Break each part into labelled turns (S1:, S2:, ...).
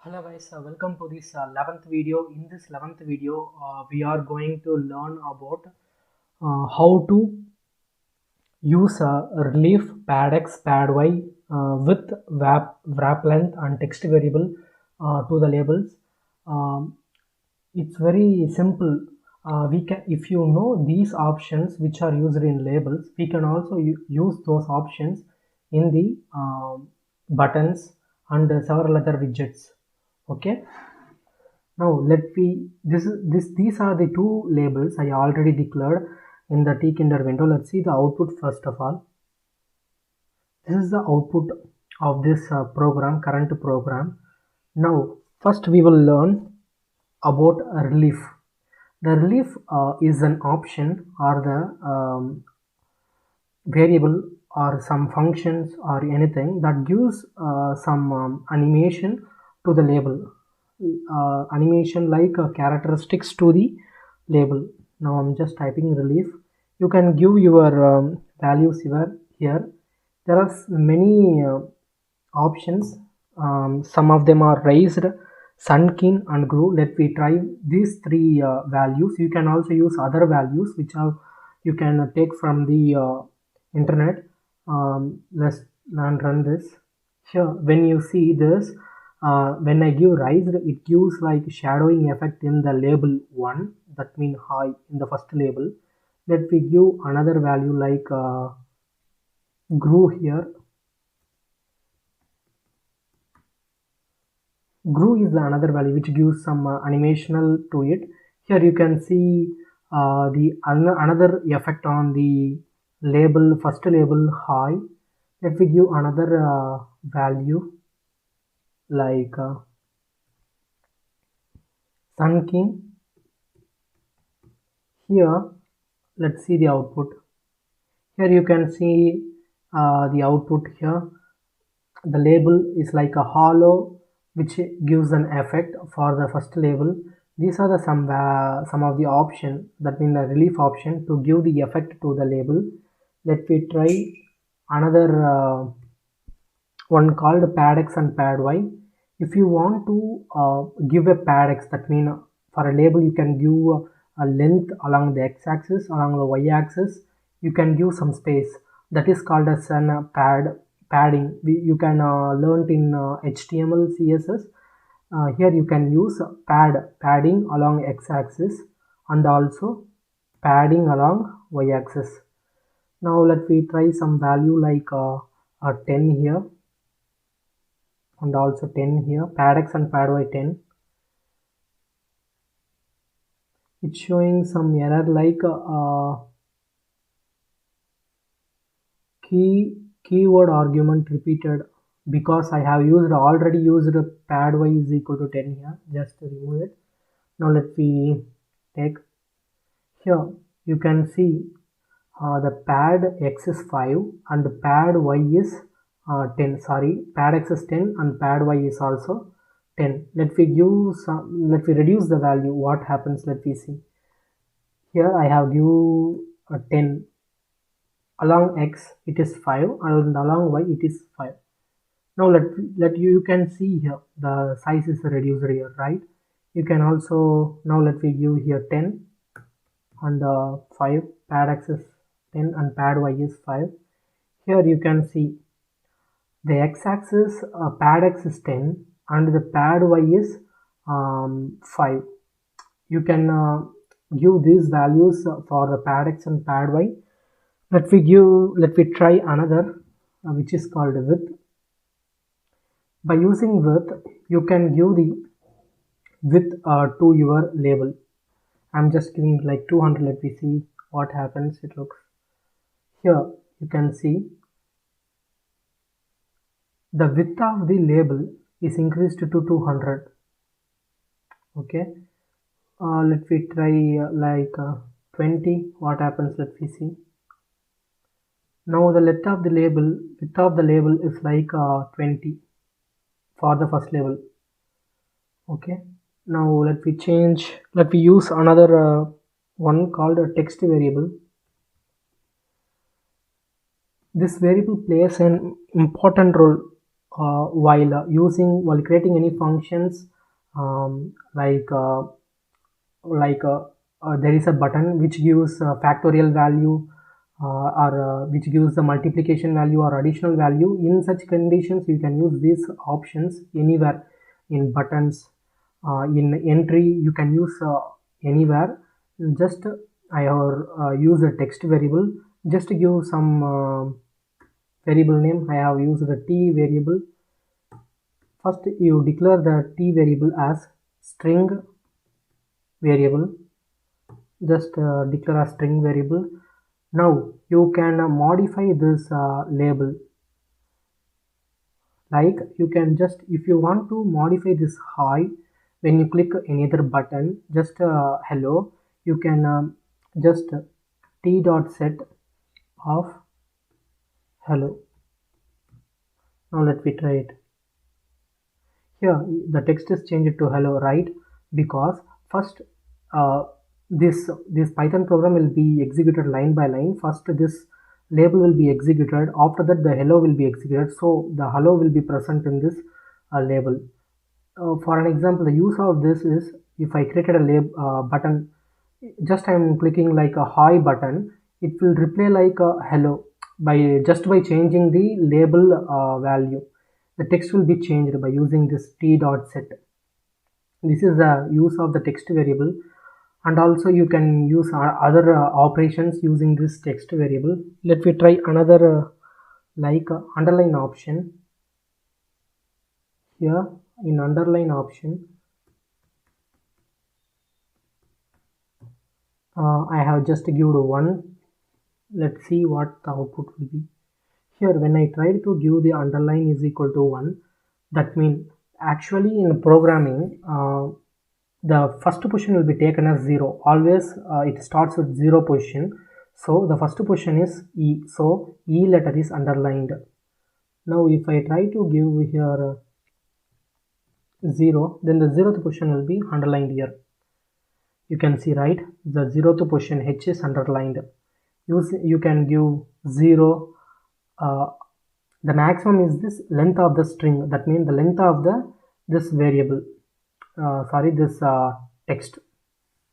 S1: Hello guys, welcome to this 11th video. In this 11th video, we are going to learn about how to use relief pad x pad y with wrap length and text variable to the labels. It's very simple. We can, if you know these options which are used in labels, we can also use those options in the buttons and several other widgets. Okay, now these are the two labels I already declared in the tkinder window. Let's see the output first of all. This is the output of this current program. Now first we will learn about relief. The relief is an option or the variable or some functions or anything that gives some animation to the label. Animation like characteristics to the label. Now I'm just typing relief. You can give your values here. There are many options. Some of them are raised, sunken and grow. Let me try these three values. You can also use other values which are you can take from the internet. Let's run this. Here when you see this, when I give raised, it gives like shadowing effect in the label 1, that means high in the first label. Let me give another value like grew here. Grew is another value which gives some animational to it. Here you can see the another effect on the label, first label high. Let me give another value like sunken. Here let's see the output. Here you can see the output here. The label is like a hollow which gives an effect for the first label. These are the some of the option, that means the relief option to give the effect to the label. Let me try another one called pad x and pad y. If you want to give a pad x, that means for a label you can give a length along the x-axis, along the y-axis you can give some space, that is called as an padding. You can learn in HTML CSS. Here you can use padding along x-axis and also padding along y-axis. Now let me try some value like a 10 here and also 10 here, pad x and pad y 10. It's showing some error like keyword argument repeated, because I have already used pad y is equal to 10 here. Just remove it. Now let me take here. You can see the pad x is 5 and pad y is 10. Sorry, pad x is 10 and pad y is also 10. Let me reduce the value. What happens? Let me see. Here I have give a 10. Along x it is 5 and along y it is 5. Now you can see here the size is reduced here, right? You can also, now let me give here 10 and 5, pad x is 10 and pad y is 5. Here you can see the x-axis pad x is 10 and the pad y is 5. You can give these values for the pad x and pad y. Let me try another which is called width. By using width you can give the width to your label. I'm just giving like 200. Let me see what happens. It looks here, you can see the width of the label is increased to 200. Okay, let me try like 20. What happens? Let me see. Now the width of the label is like 20 for the first label. Okay, now let me use another one called a text variable. This variable plays an important role while creating any functions, like there is a button which gives factorial value, or which gives the multiplication value or additional value. In such conditions you can use these options anywhere in buttons, in entry you can use anywhere. Just I have used a text variable just to give some variable name. I have used the t variable. First you declare the t variable as string variable. Just declare a string variable. Now you can modify this label, like you can just, if you want to modify this hi, when you click any other button, just hello, you can just t dot set of hello. Now let me try it. Here the text is changed to hello, right? Because first this Python program will be executed line by line. First this label will be executed, after that the hello will be executed, so the hello will be present in this label. For an example, the use of this is, if I created a button, just I am clicking like a hi button, it will replay like a hello by changing the label value. The text will be changed by using this t dot set. This is the use of the text variable, and also you can use other operations using this text variable. Let me try another underline option. Here in underline option, I have just given 1. Let's see what the output will be. Here when I try to give the underline is equal to 1, that means actually in programming the first position will be taken as 0. Always it starts with 0 position, so the first position is E, so E letter is underlined. Now if I try to give here 0, then the 0th position will be underlined here. You can see, right, the 0th position H is underlined. You can give 0. The maximum is this length of the string, that means the length of this variable, this text,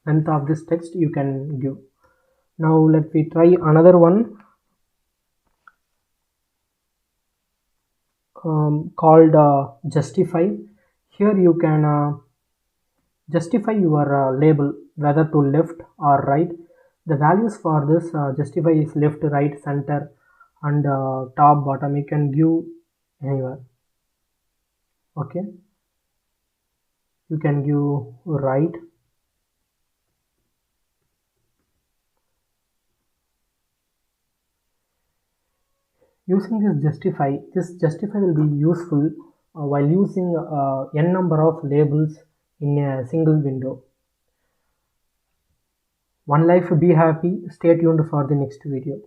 S1: length of this text you can give. Now let me try another one called justify. Here you can justify your label, whether to left or right. The values for this justify is left, right, center, and top, bottom. You can give anywhere. Okay, you can give right. Using this justify will be useful while using n number of labels in a single window. One life, be happy. Stay tuned for the next video.